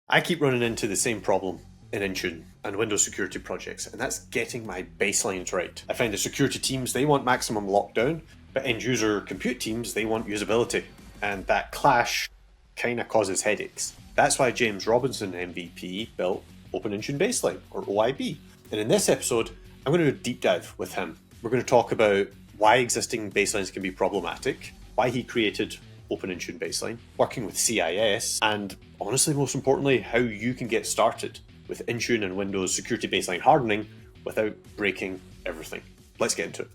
I keep running into the same problem in Intune and Windows security projects, and that's getting my baselines right. I find the security teams, they want maximum lockdown, but end user compute teams, they want usability. And that clash kind of causes headaches. That's why James Robinson, MVP, built Open Intune Baseline, or OIB. And in this episode, I'm going to do a deep dive with him. We're going to talk about why existing baselines can be problematic, why he created Open Intune Baseline, working with CIS, and honestly, most importantly, how you can get started with Intune and Windows security baseline hardening without breaking everything. Let's get into it.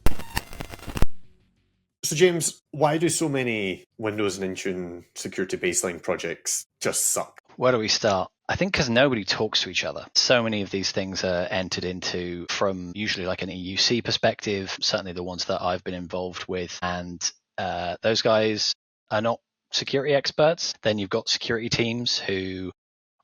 So James, why do so many Windows and Intune security baseline projects just suck? Where do we start? I think because nobody talks to each other. So many of these things are entered into from usually like an EUC perspective, certainly the ones that I've been involved with. And those guys are not security experts. Then you've got security teams who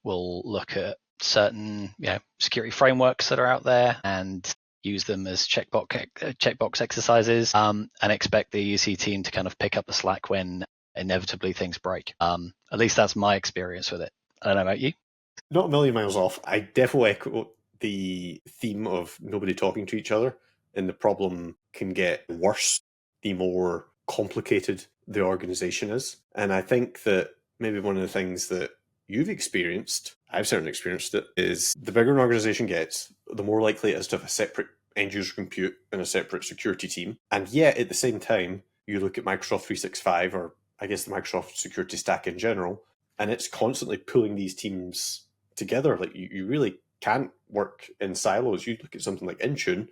will look at certain security frameworks that are out there and use them as checkbox exercises and expect the EUC team to kind of pick up the slack when inevitably things break. At least that's my experience with it. I don't know about you. Not a million miles off. I definitely echo the theme of nobody talking to each other, and the problem can get worse the more complicated the organization is. And I think that maybe one of the things that you've experienced, I've certainly experienced it, is the bigger an organization gets, the more likely it is to have a separate end user compute and a separate security team. And yet at the same time, you look at Microsoft 365, or I guess the Microsoft security stack in general, and it's constantly pulling these teams together. Like you really can't work in silos. You look at something like Intune,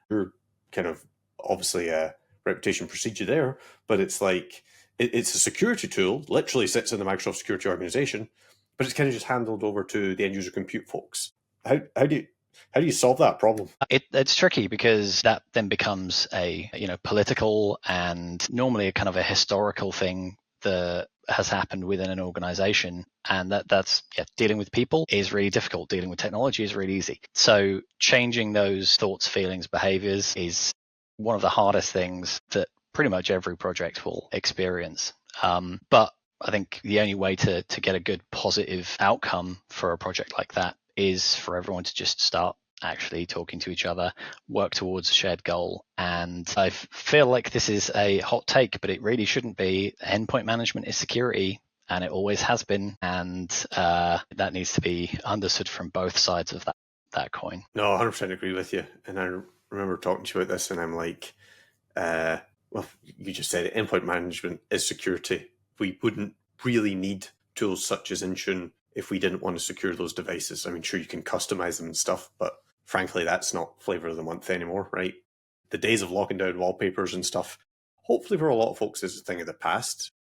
you're kind of obviously a reputation precedes you there, but it's like it's a security tool, literally sits in the Microsoft security organization, but it's kind of just handled over to the end user compute folks. How do you solve that problem? It's tricky because that then becomes a political and normally a kind of a historical thing that has happened within an organization, and that's dealing with people is really difficult. Dealing with technology is really easy. So changing those thoughts, feelings, behaviors is one of the hardest things that pretty much every project will experience. But I think the only way to get a good positive outcome for a project like that is for everyone to just start actually talking to each other, work towards a shared goal. And I feel like this is a hot take, but it really shouldn't be. Endpoint management is security, and it always has been. And that needs to be understood from both sides of that coin. No, 100% agree with you. And I remember talking to you about this, and I'm like, well, you just said it, endpoint management is security. We wouldn't really need tools such as Intune if we didn't want to secure those devices. I mean, sure, you can customize them and stuff, but frankly, that's not flavor of the month anymore, right? The days of locking down wallpapers and stuff, hopefully for a lot of folks, is a thing of the past.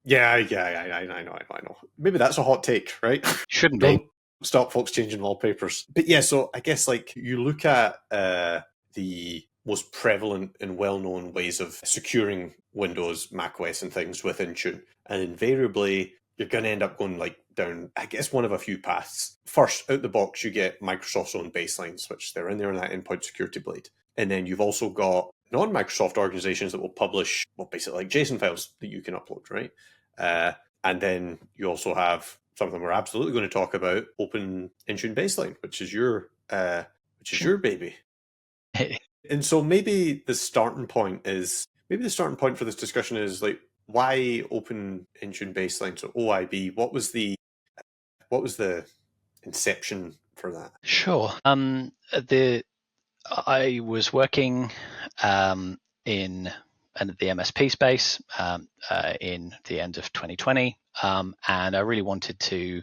Yeah, I know. Maybe that's a hot take, right? Shouldn't Don't be. stop folks changing wallpapers. But yeah, so I guess like you look at the most prevalent and well-known ways of securing Windows, macOS and things with Intune, and invariably you're going to end up going like down, I guess, one of a few paths. First, out the box, you get Microsoft's own baselines, which they're in there in that endpoint security blade. And then you've also got non-Microsoft organizations that will publish, well, basically like JSON files that you can upload, right? And then you also have something we're absolutely going to talk about, Open Intune Baseline, which is your baby. And so maybe the starting point for this discussion is like, why Open Intune Baseline? So OIB, what was the inception for that? Sure. I was working in the MSP space in the end of 2020, and I really wanted to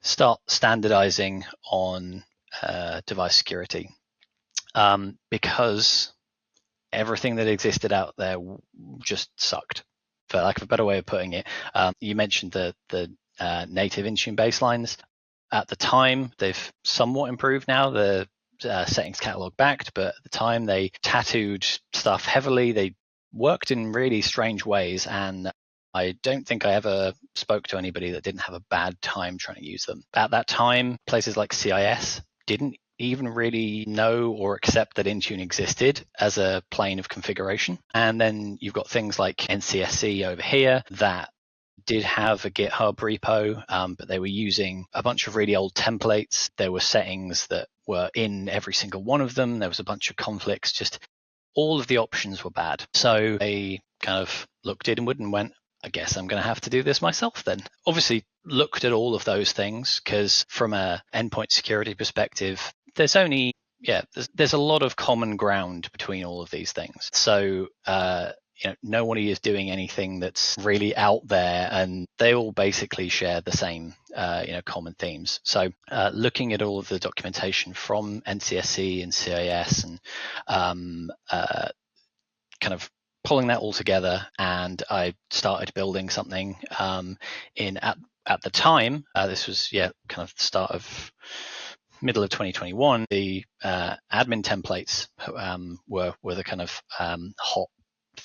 start standardizing on device security because everything that existed out there just sucked, for lack of a better way of putting it. You mentioned the native Intune baselines. At the time, they've somewhat improved now. The settings catalog backed, but at the time they tattooed stuff heavily. They worked in really strange ways, and I don't think I ever spoke to anybody that didn't have a bad time trying to use them. At that time, places like CIS didn't even really know or accept that Intune existed as a plane of configuration. And then you've got things like NCSC over here that did have a GitHub repo, but they were using a bunch of really old templates. There were settings that were in every single one of them. There was a bunch of conflicts. Just all of the options were bad. So they kind of looked inward and went, I guess I'm going to have to do this myself then. Obviously looked at all of those things, because from a endpoint security perspective, there's only, there's a lot of common ground between all of these things. So, nobody is doing anything that's really out there, and they all basically share the same, common themes. So looking at all of the documentation from NCSC and CIS and kind of pulling that all together, and I started building something at the time. This was kind of the start of middle of 2021. The admin templates were the kind of hot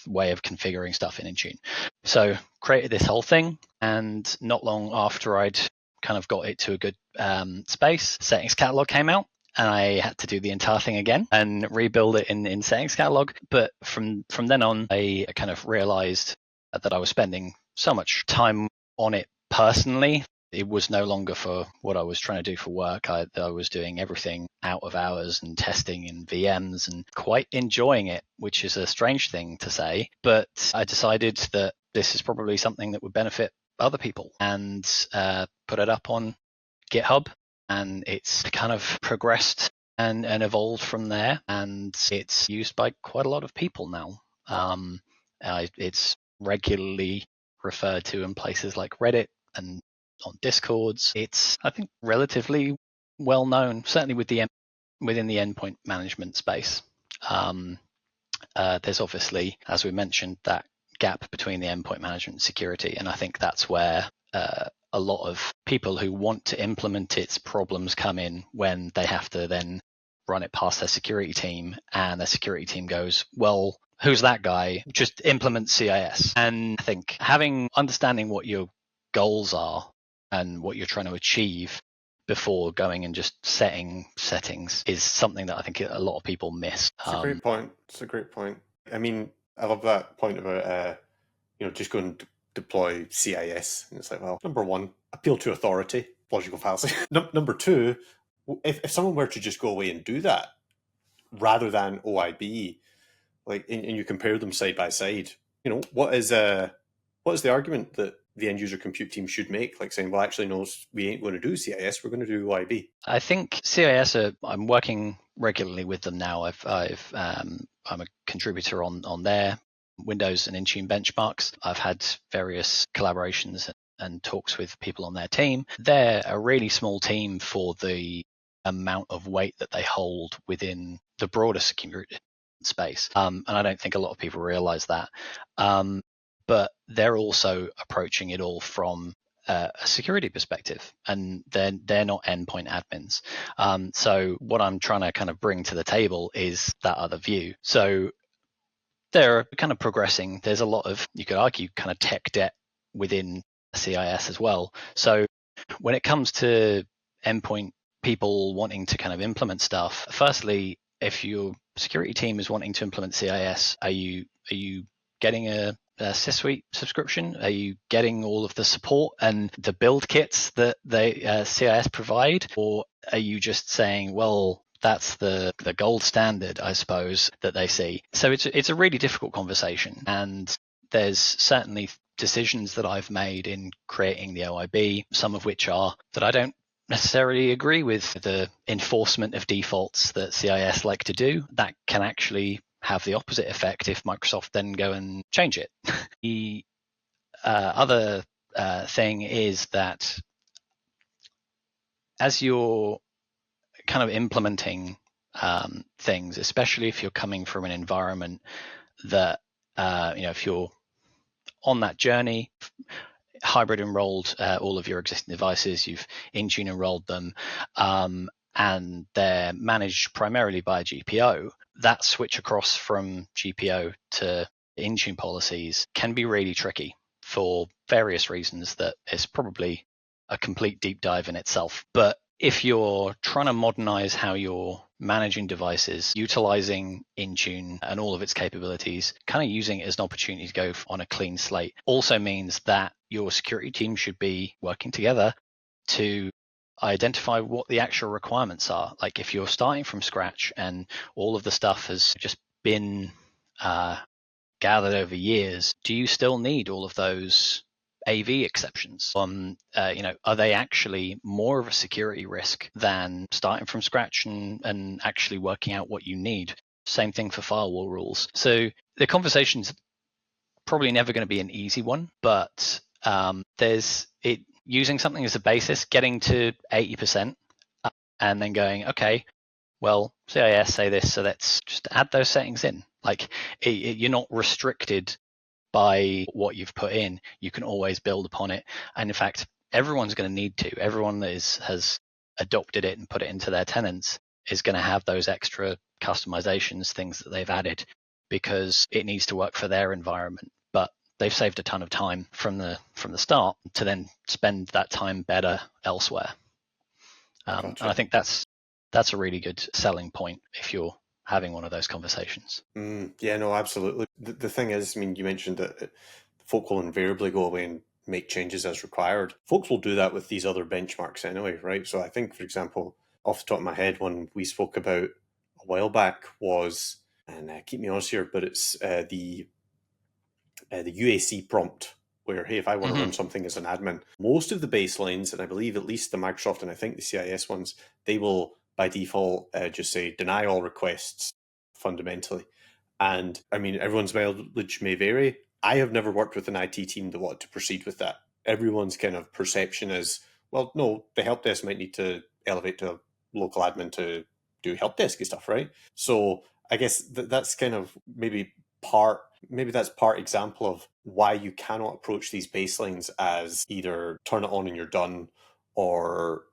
way of configuring stuff in Intune. So created this whole thing, and not long after I'd kind of got it to a good space, settings catalog came out, and I had to do the entire thing again and rebuild it in settings catalog. But from then on, I kind of realized that I was spending so much time on it personally. It was no longer for what I was trying to do for work. I was doing everything out of hours and testing in VMs and quite enjoying it, which is a strange thing to say. But I decided that this is probably something that would benefit other people, and put it up on GitHub. And it's kind of progressed and evolved from there, and it's used by quite a lot of people now. It's regularly referred to in places like Reddit and on Discords. It's, I think, relatively well known, certainly within the endpoint management space. There's obviously, as we mentioned, that gap between the endpoint management and security, and I think that's where a lot of people who want to implement its problems come in, when they have to then run it past their security team, and their security team goes, well, who's that guy? Just implement CIS. And I think understanding what your goals are and what you're trying to achieve before going and just setting settings is something that I think a lot of people miss. It's a great point. It's a great point. I mean, I love that point about just going to deploy CIS. And it's like, well, number one, appeal to authority, logical fallacy. Number two, if someone were to just go away and do that rather than OIB, like, and you compare them side by side, what is the argument that the end user compute team should make? Like saying, well, actually, no, we ain't going to do CIS, we're going to do OIB. I think CIS, I'm working regularly with them now. I'm a contributor on their Windows and Intune benchmarks. I've had various collaborations and talks with people on their team. They're a really small team for the amount of weight that they hold within the broader security space. And I don't think a lot of people realize that. But they're also approaching it all from a security perspective, and they're not endpoint admins. So what I'm trying to kind of bring to the table is that other view. So they're kind of progressing. There's a lot of, you could argue, kind of tech debt within CIS as well. So when it comes to endpoint people wanting to kind of implement stuff, firstly, if your security team is wanting to implement CIS, are you getting a C-suite subscription? Are you getting all of the support and the build kits that CIS provide? Or are you just saying, well, that's the gold standard, I suppose, that they see? So it's a really difficult conversation. And there's certainly decisions that I've made in creating the OIB, some of which are that I don't necessarily agree with the enforcement of defaults that CIS like to do. That can actually have the opposite effect if Microsoft then go and change it. The other thing is that as you're kind of implementing things, especially if you're coming from an environment that, if you're on that journey, hybrid enrolled all of your existing devices, you've Intune enrolled them, and they're managed primarily by GPO, that switch across from GPO to Intune policies can be really tricky for various reasons that is probably a complete deep dive in itself. But if you're trying to modernize how you're managing devices, utilizing Intune and all of its capabilities, kind of using it as an opportunity to go on a clean slate, also means that your security team should be working together to identify what the actual requirements are. Like if you're starting from scratch and all of the stuff has just been gathered over years, do you still need all of those AV exceptions? Are they actually more of a security risk than starting from scratch and actually working out what you need? Same thing for firewall rules. So the conversation's probably never going to be an easy one, but there's it using something as a basis, getting to 80%, and then going, okay, well, CIS say this, so let's just add those settings in. Like you're not restricted by what you've put in. You can always build upon it. And in fact, everyone's going to need to. Everyone that has adopted it and put it into their tenants is going to have those extra customizations, things that they've added, because it needs to work for their environment. But they've saved a ton of time from the start to then spend that time better elsewhere. Gotcha. And I think that's a really good selling point if you're having one of those conversations. Yeah, no, absolutely. The thing is, I mean, you mentioned that folk will invariably go away and make changes as required. Folks will do that with these other benchmarks anyway, right? So I think, for example, off the top of my head, one we spoke about a while back was, and keep me honest here, but it's the UAC prompt, where, hey, if I want to run something as an admin, most of the baselines, and I believe at least the Microsoft and I think the CIS ones, they will by default just say deny all requests fundamentally. And I mean, everyone's mileage may vary. I have never worked with an IT team that wanted to proceed with that. Everyone's kind of perception is, well, no, the help desk might need to elevate to a local admin to do help desky stuff, right? So I guess that's kind of maybe that's part example of why you cannot approach these baselines as either turn it on and you're done, or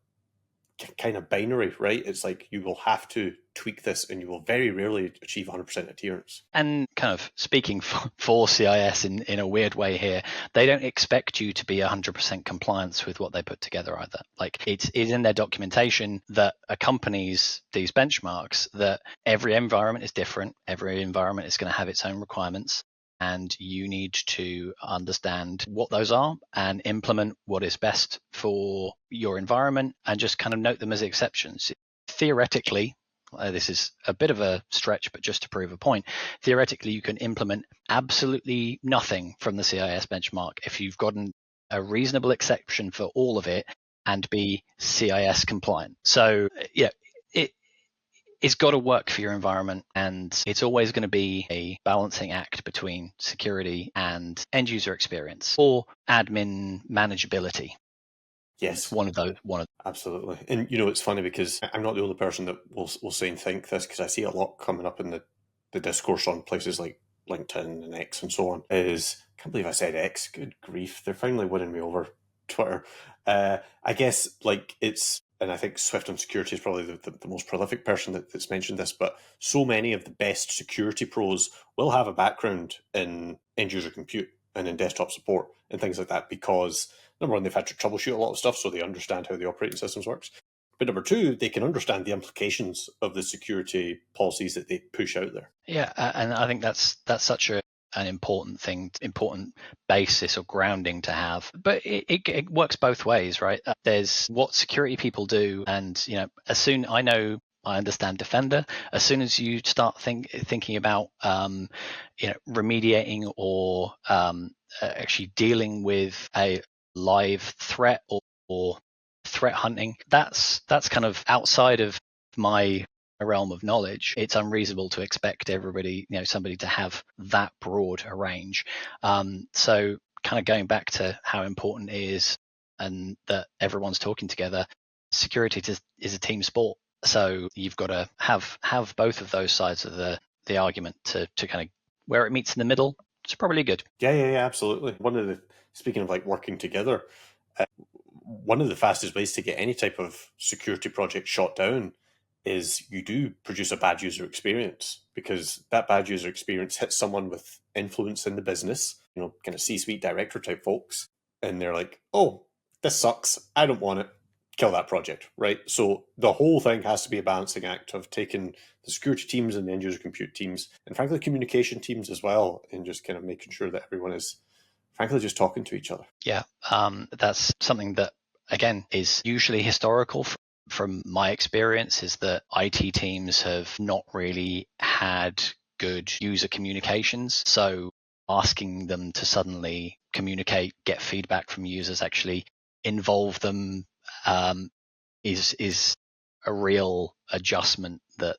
kind of binary, right? It's like you will have to tweak this and you will very rarely achieve 100% adherence. And kind of speaking for CIS in a weird way here, they don't expect you to be 100% compliance with what they put together either. Like it's in their documentation that accompanies these benchmarks that every environment is different. Every environment is going to have its own requirements. And you need to understand what those are and implement what is best for your environment and just kind of note them as exceptions. Theoretically, this is a bit of a stretch, but just to prove a point, theoretically, you can implement absolutely nothing from the CIS benchmark if you've gotten a reasonable exception for all of it and be CIS compliant. So, yeah, it's got to work for your environment, and it's always going to be a balancing act between security and end user experience or admin manageability. Yes, it's one of those. Absolutely. And it's funny because I'm not the only person that will say and think this, because I see a lot coming up in the discourse on places like LinkedIn and X and so on. I can't believe I said X. Good grief, they're finally winning me over. Twitter. I guess and I think Swift on Security is probably the most prolific person that's mentioned this, but so many of the best security pros will have a background in end user compute and in desktop support and things like that, because number one, they've had to troubleshoot a lot of stuff, so they understand how the operating systems works. But number two, they can understand the implications of the security policies that they push out there. Yeah, and I think that's such an important basis or grounding to have. But it works both ways, right? There's what security people do, and I understand Defender. As soon as you start thinking about remediating or actually dealing with a live threat or threat hunting, that's kind of outside of my realm of knowledge. It's unreasonable to expect everybody, somebody to have that broad a range. So kind of going back to how important it is and that everyone's talking together, security is a team sport. So you've got to have both of those sides of the argument to kind of where it meets in the middle. It's probably good. Yeah, absolutely. Speaking of like working together, one of the fastest ways to get any type of security project shot down is you do produce a bad user experience, because that bad user experience hits someone with influence in the business, kind of C-suite director type folks, and they're like, oh, this sucks, I don't want it. kill that project, right? So the whole thing has to be a balancing act of taking the security teams and the end user compute teams, and frankly, communication teams as well, and just kind of making sure that everyone is, frankly, just talking to each other. Yeah, that's something that, again, is usually historical. From my experience, is that IT teams have not really had good user communications. So asking them to suddenly communicate, get feedback from users, actually involve them, is a real adjustment that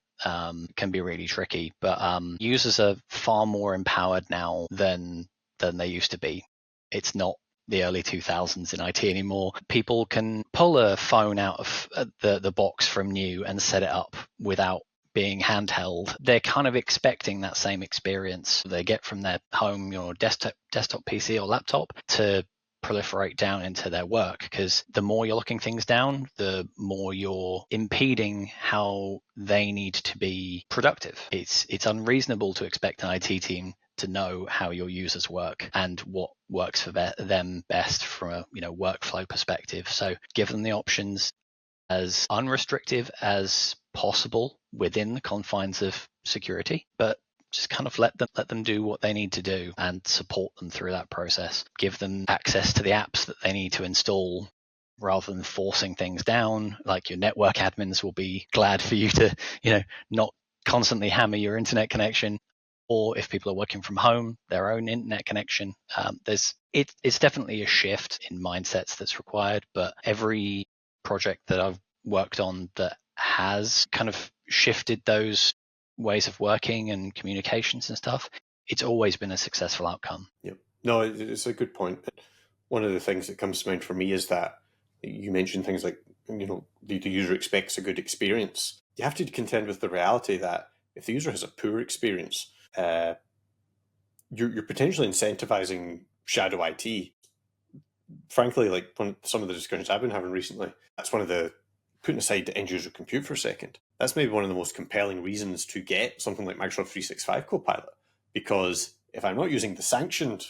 can be really tricky. But users are far more empowered now than they used to be. It's not the early 2000s in IT anymore. People can pull a phone out of the box from new and set it up without being handheld. They're kind of expecting that same experience they get from their home, desktop PC or laptop to proliferate down into their work, because the more you're locking things down, the more you're impeding how they need to be productive. It's unreasonable to expect an IT team to know how your users work and what works for them best from a workflow perspective. So give them the options as unrestrictive as possible within the confines of security, but just kind of let them do what they need to do and support them through that process. Give them access to the apps that they need to install rather than forcing things down. Like, your network admins will be glad for you to, not constantly hammer your internet connection. Or if people are working from home, their own internet connection. It's definitely a shift in mindsets that's required, but every project that I've worked on that has kind of shifted those ways of working and communications and stuff, it's always been a successful outcome. Yep. No, it's a good point. One of the things that comes to mind for me is that you mentioned things like, the user expects a good experience. You have to contend with the reality that if the user has a poor experience, you're potentially incentivizing shadow IT. Frankly, like some of the discussions I've been having recently, that's one of the, putting aside the end user compute for a second, that's maybe one of the most compelling reasons to get something like Microsoft 365 Copilot. Because if I'm not using the sanctioned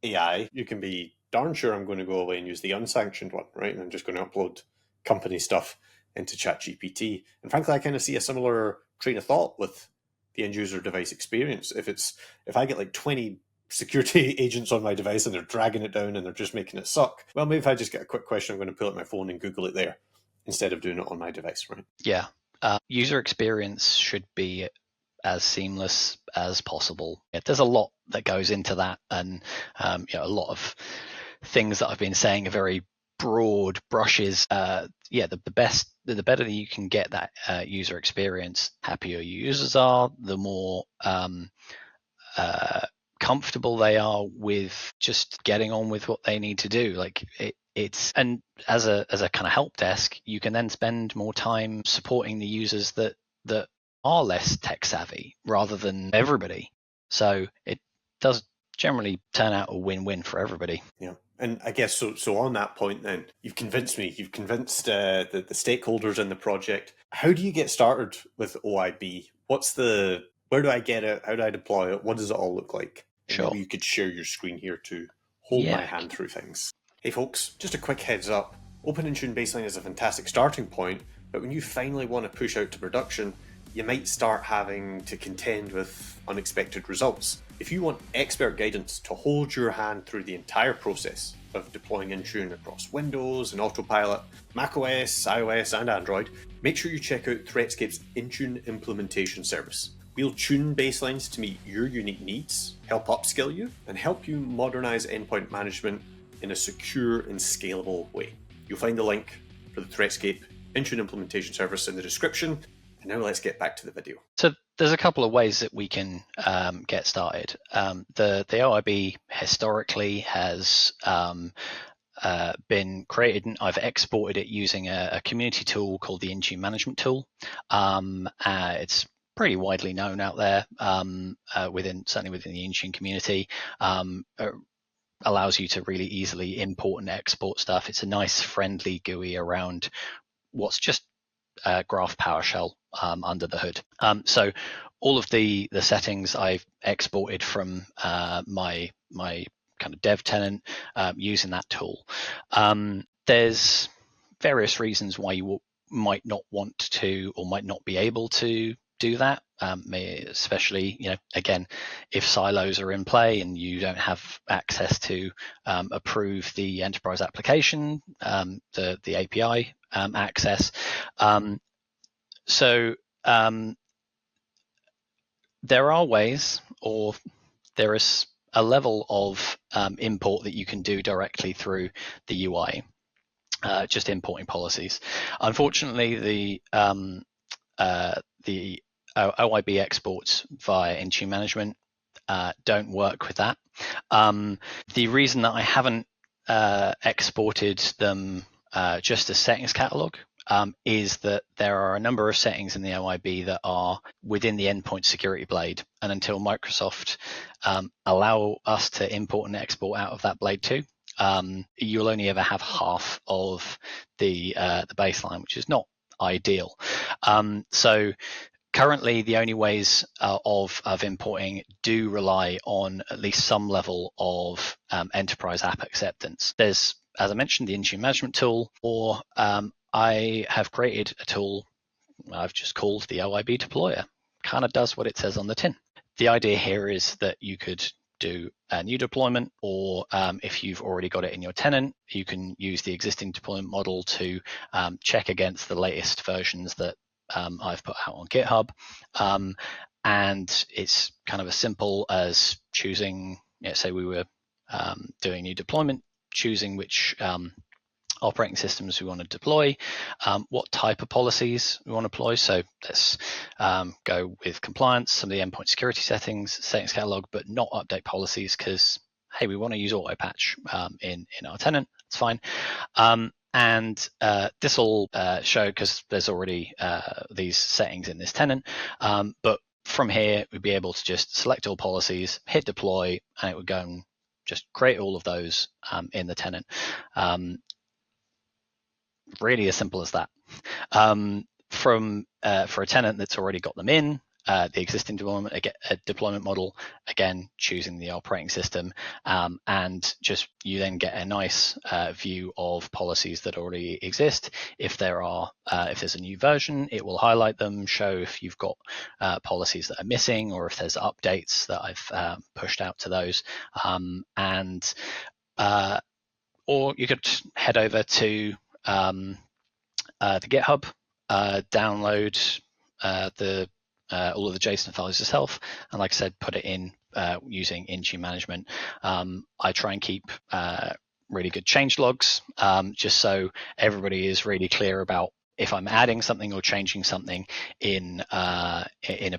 AI, you can be darn sure I'm going to go away and use the unsanctioned one, right? And I'm just going to upload company stuff into ChatGPT. And frankly, I kind of see a similar train of thought with the end user device experience. If I get like 20 security agents on my device and they're dragging it down and they're just making it suck, well, maybe if I just get a quick question, I'm going to pull out my phone and Google it there instead of doing it on my device, right? Yeah. User experience should be as seamless as possible. There's a lot that goes into that, and a lot of things that I've been saying are very broad brushes. The better you can get that user experience, happier users are, the more comfortable they are with just getting on with what they need to do. Like and as a kind of help desk, you can then spend more time supporting the users that are less tech savvy rather than everybody. So it does generally turn out a win-win for everybody. Yeah. And I guess so on that point then, you've convinced me, you've convinced the stakeholders in the project. How do you get started with OIB? Where do I get it? How do I deploy it? What does it all look like? And Sure. maybe you could share your screen here to hold my hand through things. Hey folks, just a quick heads up. Open Intune Baseline is a fantastic starting point, but when you finally want to push out to production, you might start having to contend with unexpected results. If you want expert guidance to hold your hand through the entire process of deploying Intune across Windows and Autopilot, macOS, iOS, and Android, make sure you check out Threatscape's Intune implementation service. We'll tune baselines to meet your unique needs, help upskill you, and help you modernize endpoint management in a secure and scalable way. You'll find the link for the Threatscape Intune implementation service in the description. And now let's get back to the video. So there's a couple of ways that we can get started. The OIB historically has been created, and I've exported it using a community tool called the Intune management tool. It's pretty widely known out there, certainly within the Intune community. Allows you to really easily import and export stuff. It's a nice, friendly GUI around what's just Graph PowerShell under the hood. So all of the settings I've exported from my kind of dev tenant using that tool. There's various reasons why you might not want to or might not be able to do that, especially, again, if silos are in play and you don't have access to approve the enterprise application, the API access. So there are ways, or there is a level of import that you can do directly through the UI, just importing policies. Unfortunately, the OIB exports via Intune management don't work with that. The reason that I haven't exported them just as settings catalog is that there are a number of settings in the OIB that are within the endpoint security blade, and until Microsoft allow us to import and export out of that blade too, you'll only ever have half of the baseline, which is not ideal. So currently, the only ways of importing do rely on at least some level of enterprise app acceptance. There's, as I mentioned, the Intune management tool, or I have created a tool I've just called the OIB deployer. Kind of does what it says on the tin. The idea here is that you could do a new deployment, or if you've already got it in your tenant, you can use the existing deployment model to check against the latest versions that I've put out on GitHub. And it's kind of as simple as choosing, say we were doing new deployment, choosing which operating systems we want to deploy, what type of policies we want to deploy. So let's go with compliance, some of the endpoint security settings catalog, but not update policies because, hey, we want to use auto patch in our tenant. It's fine. And this will show, because there's already these settings in this tenant, but from here we'd be able to just select all policies, hit deploy, and it would go and just create all of those in the tenant. Really as simple as that. For a tenant that's already got them in, the existing deployment model, again, choosing the operating system, and just you then get a nice view of policies that already exist. If there's a new version, it will highlight them, show if you've got policies that are missing, or if there's updates that I've pushed out to those. Or you could head over to the GitHub, download all of the JSON files yourself, and like I said, put it in using Intune management. I try and keep really good change logs, just so everybody is really clear about if I'm adding something or changing something in a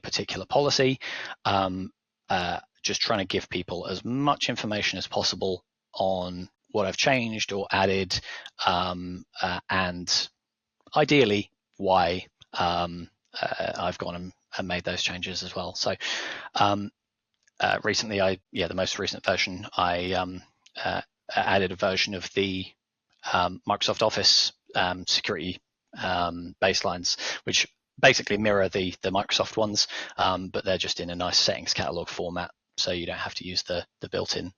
particular policy. Just trying to give people as much information as possible on what I've changed or added, and ideally why I've gone and made those changes as well. So recently, the most recent version, I added a version of the Microsoft Office security baselines, which basically mirror the Microsoft ones, but they're just in a nice settings catalog format, so you don't have to use the built-in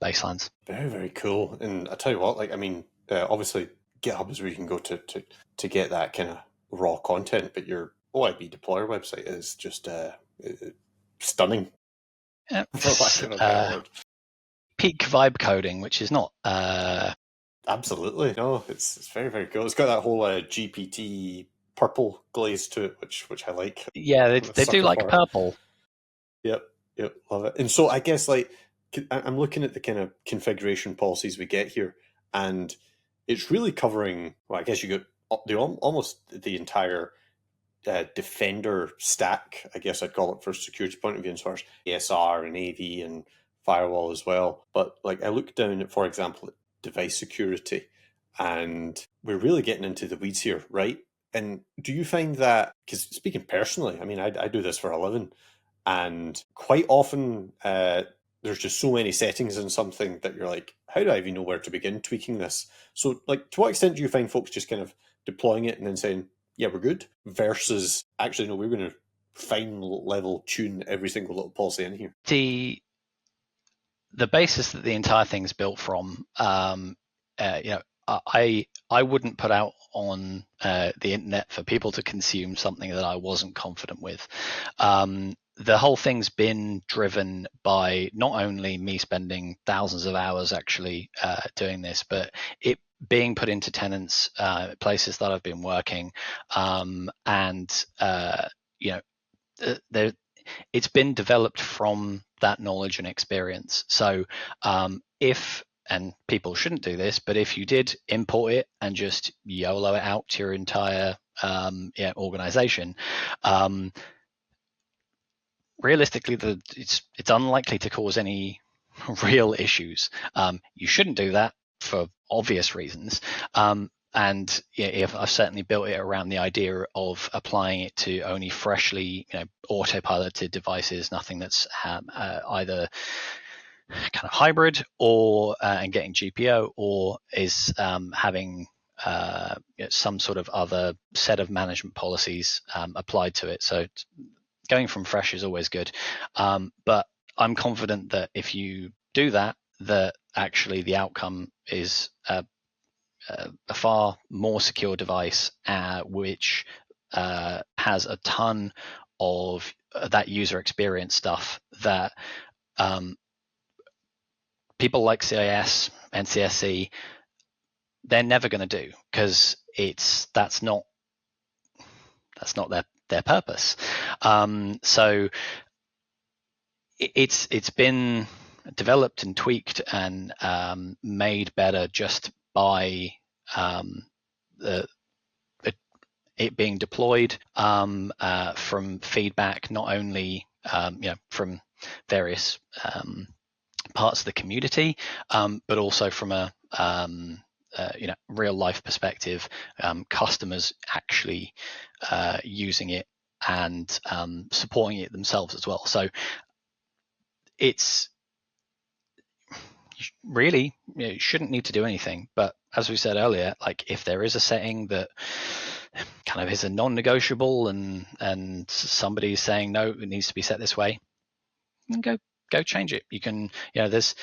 baselines. Very, very cool. And I tell you what, obviously GitHub is where you can go to get that kind of raw content, but your OIB deployer website is just stunning. For lack of a better word. Peak vibe coding, which is not absolutely, no, it's very, very cool. It's got that whole GPT purple glaze to it, which I like. Yeah, they do like purple. Yep, love it. And so I guess I'm looking at the kind of configuration policies we get here, and it's really covering, well, I guess you get almost the entire Defender stack, I guess I'd call it, for security point of view, as far as ASR and AV and firewall as well. But I look down at, for example, at device security, and we're really getting into the weeds here, right? And do you find that, because speaking personally, I mean, I do this for a living, and quite often there's just so many settings in something that you're like, how do I even know where to begin tweaking this? So to what extent do you find folks just kind of deploying it and then saying, yeah, we're good, versus actually, no, we're going to fine level tune every single little policy in here? The basis that the entire thing's built from, I wouldn't put out on the internet for people to consume something that I wasn't confident with. The whole thing's been driven by not only me spending thousands of hours actually doing this, but it being put into tenants, places that I've been working, and it's been developed from that knowledge and experience. So if, and people shouldn't do this, but if you did import it and just YOLO it out to your entire organization, realistically, it's unlikely to cause any real issues. You shouldn't do that for obvious reasons. And if I've certainly built it around the idea of applying it to only freshly autopiloted devices, nothing that's either kind of hybrid or and getting GPO, or is having some sort of other set of management policies applied to it. So going from fresh is always good. But I'm confident that if you do that, that actually the outcome is a far more secure device, which has a ton of that user experience stuff that people like CIS and CSC, they're never going to do, because that's not their purpose. So it's been developed and tweaked and made better just by it being deployed from feedback, not only from various parts of the community, but also from a real life perspective, customers actually using it and supporting it themselves as well. So it's really, you shouldn't need to do anything. But as we said earlier, like if there is a setting that kind of is a non-negotiable and somebody's saying no, it needs to be set this way, go change it. You can, there's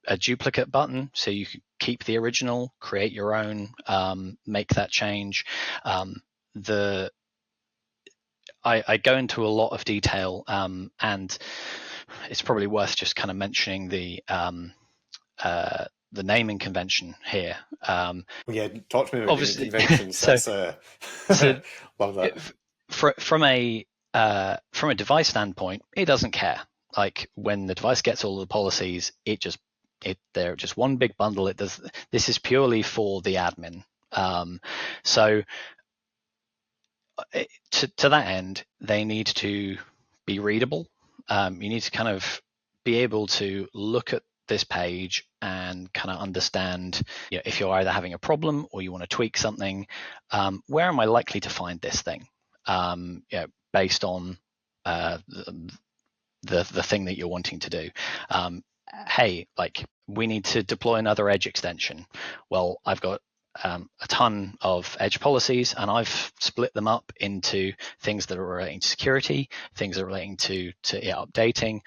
a duplicate button, so you can keep the original, create your own, make that change. I go into a lot of detail, and it's probably worth just kind of mentioning the naming convention here. Yeah, talk to me about naming conventions. So Love that. From a device standpoint, it doesn't care. Like when the device gets all of the policies, they're just one big bundle. It does. This is purely for the admin. So to that end, they need to be readable. You need to kind of be able to look at this page and kind of understand, if you're either having a problem or you want to tweak something, where am I likely to find this thing? Based on the thing that you're wanting to do. Hey, like we need to deploy another Edge extension. Well, I've got a ton of Edge policies, and I've split them up into things that are relating to security, things that are relating to it updating,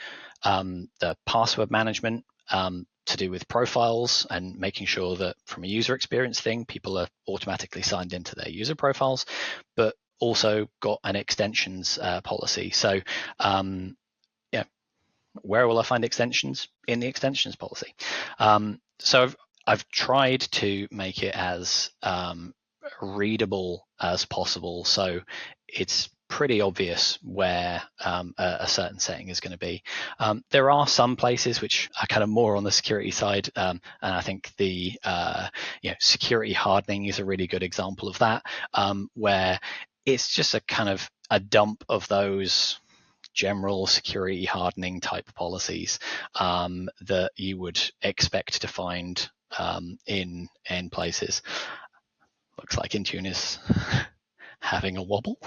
the password management, to do with profiles and making sure that from a user experience thing, people are automatically signed into their user profiles, but also got an extensions policy. So where will I find extensions? In the extensions policy. So I've tried to make it as readable as possible, so it's pretty obvious where a certain setting is going to be. There are some places which are kind of more on the security side, and I think the security hardening is a really good example of that, where it's just a kind of a dump of those general security hardening type policies that you would expect to find in places. Looks like Intune is having a wobble.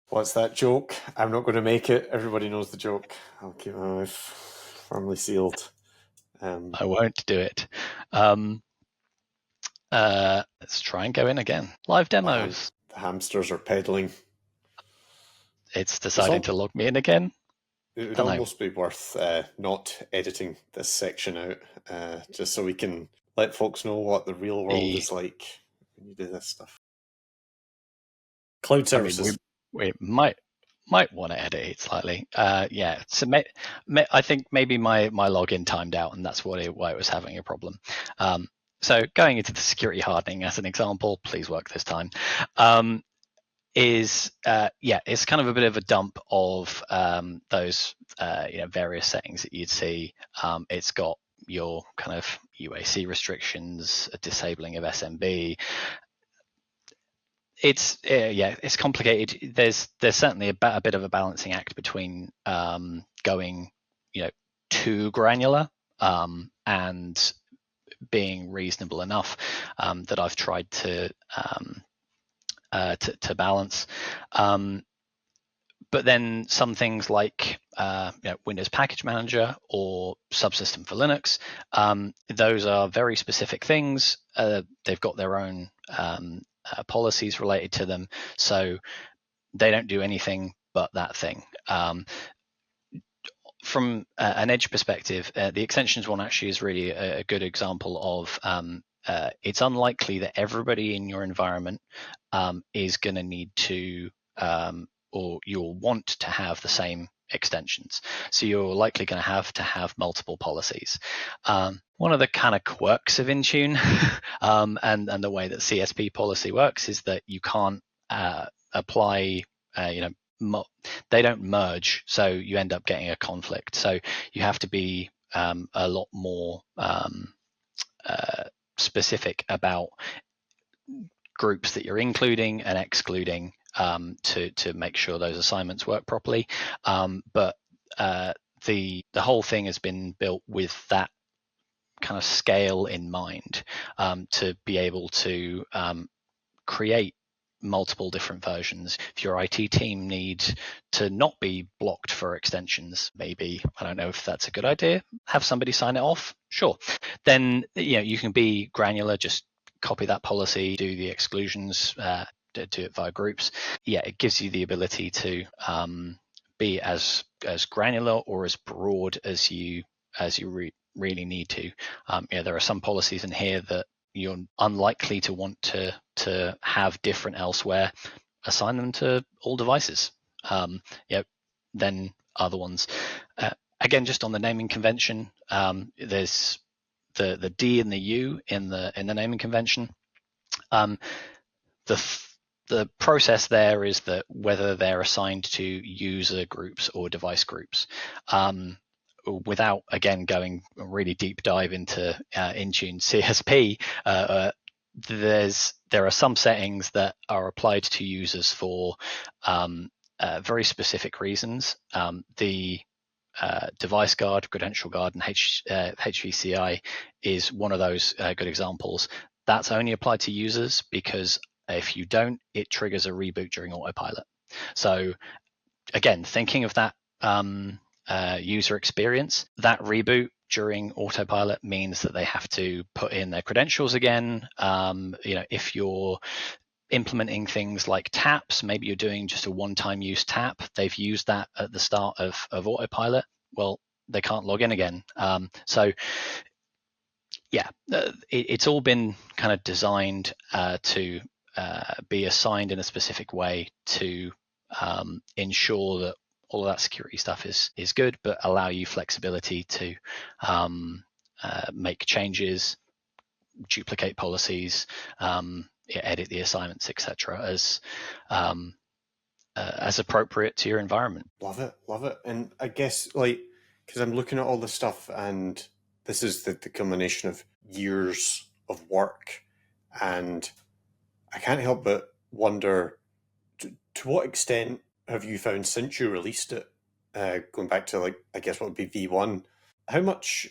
What's that joke? I'm not going to make it. Everybody knows the joke. I'll keep my mouth firmly sealed. I won't do it. Let's try and go in again. Live demos. The hamsters are pedaling. It's deciding to log me in again. It would almost be worth not editing this section out, just so we can let folks know what the real world is like when you do this stuff. Cloud services. We might want to edit it slightly. Yeah, so I think maybe my login timed out, and that's why it was having a problem. So going into the security hardening as an example, please work this time. It's kind of a bit of a dump of those various settings that you'd see. It's got your kind of UAC restrictions, a disabling of SMB. It's complicated. There's certainly a bit of a balancing act between going too granular and being reasonable enough that I've tried to balance. But then some things like Windows Package Manager or Subsystem for Linux, those are very specific things. They've got their own policies related to them, so they don't do anything but that thing. From an edge perspective, the extensions one actually is really a good example of it's unlikely that everybody in your environment is going to need to or you'll want to have the same extensions. So you're likely going to have multiple policies. One of the kind of quirks of Intune and the way that CSP policy works is that you can't apply, they don't merge, so you end up getting a conflict. So you have to be a lot more specific about groups that you're including and excluding to make sure those assignments work properly. But the whole thing has been built with that kind of scale in mind to be able to create multiple different versions. If your IT team needs to not be blocked for extensions, maybe, I don't know if that's a good idea, have somebody sign it off, sure. Then you can be granular, just copy that policy, do the exclusions, do it via groups. Yeah, it gives you the ability to be as granular or as broad as you really need to. There are some policies in here that you're unlikely to want to have different elsewhere. Assign them to all devices. Then other ones. Again, just on the naming convention, there's the D and the U in the naming convention. The process there is that whether they're assigned to user groups or device groups. Without, again, going a really deep dive into Intune CSP, there are some settings that are applied to users for very specific reasons. The device guard, credential guard, and HVCI is one of those good examples. That's only applied to users because if you don't, it triggers a reboot during autopilot. So again, thinking of that user experience, that reboot during autopilot means that they have to put in their credentials again. If you're implementing things like taps, maybe you're doing just a one-time use tap, they've used that at the start of autopilot, well, they can't log in again. It's all been kind of designed to be assigned in a specific way to ensure that all of that security stuff is good, but allow you flexibility to make changes, duplicate policies, edit the assignments, etc., as appropriate to your environment. Love it. And I guess, because I'm looking at all this stuff, and this is the culmination of years of work, and I can't help but wonder, to what extent have you found since you released it, going back to I guess what would be V1, how much,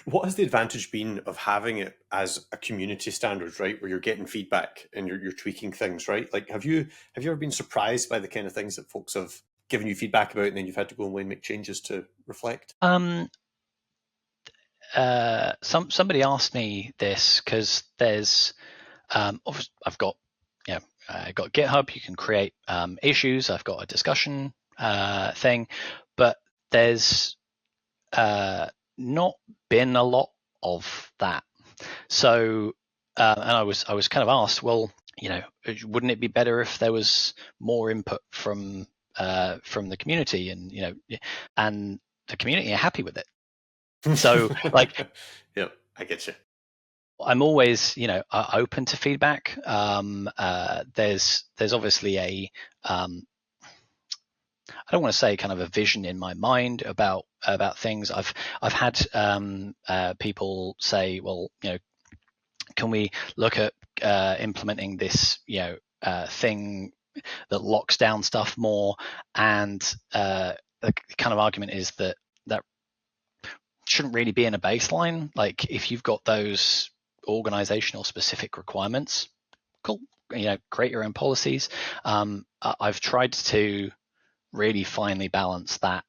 what has the advantage been of having it as a community standard, right, where you're getting feedback and you're tweaking things, right? Have you ever been surprised by the kind of things that folks have given you feedback about, and then you've had to go away and make changes to reflect? Somebody asked me this because there's I've got got GitHub. You can create issues. I've got a discussion thing, but there's not been a lot of that. So, and I was kind of asked, well, wouldn't it be better if there was more input from the community, and and the community are happy with it. So, like, yeah, I get you. I'm always, open to feedback. There's obviously I don't want to say kind of a vision in my mind about things. I've had people say, well, can we look at implementing this, thing that locks down stuff more? And the kind of argument is that shouldn't really be in a baseline. Like, if you've got those organizational specific requirements, cool, create your own policies. I've tried to really finely balance that,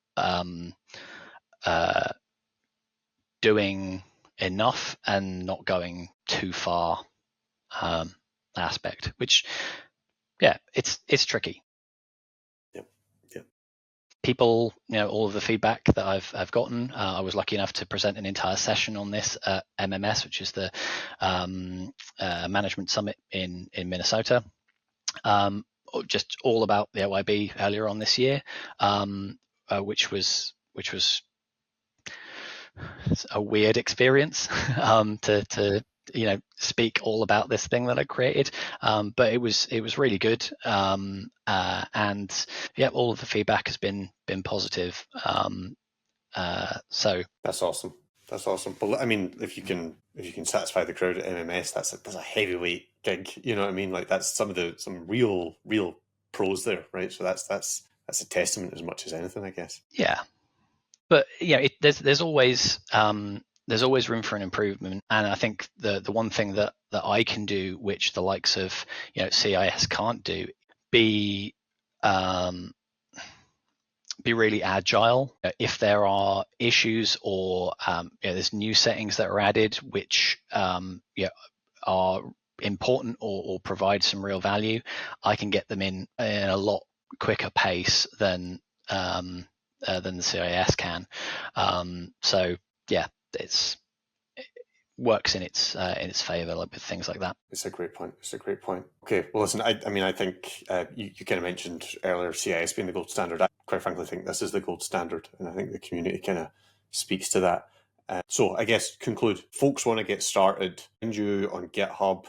doing enough and not going too far aspect, which, yeah, it's tricky. People, all of the feedback that I've gotten, I was lucky enough to present an entire session on this at MMS, which is the management summit in Minnesota, just all about the OIB earlier on this year, which was a weird experience to speak all about this thing that I created, but it was really good, and yeah, all of the feedback has been positive. So that's awesome. But I mean, if you can satisfy the crowd at MMS, that's a heavyweight gig. You know what I mean? Like, that's some real pros there, right? So that's a testament as much as anything, I guess. Yeah, but there's always room for an improvement, and I think the one thing that I can do, which the likes of CIS can't do, be really agile. If there are issues or there's new settings that are added which are important or provide some real value, I can get them in a lot quicker pace than the CIS can. So yeah, it works in its favor with things like that. It's a great point. Okay, well, listen, I mean, I think you kind of mentioned earlier CIS being the gold standard. I quite frankly think this is the gold standard, and I think the community kind of speaks to that. So I guess conclude, folks want to get started, find you on GitHub,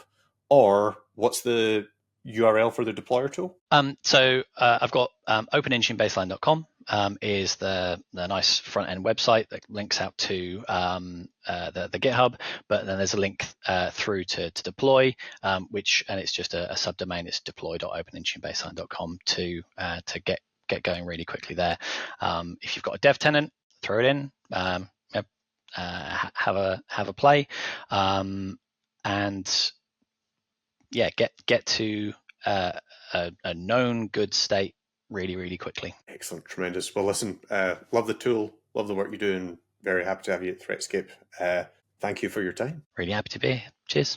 or what's the URL for the deployer tool? So I've got OpenIntuneBaseline.com is the nice front end website that links out to the GitHub, but then there's a link through to deploy, and it's just a subdomain. It's deploy.openintunebaseline.com to get going really quickly there. If you've got a dev tenant, throw it in. Have a play, and yeah, get to a known good state really quickly. Excellent, tremendous. Well, listen, love the tool, love the work you're doing. Very happy to have you at Threatscape. Thank you for your time. Really happy to be here. Cheers.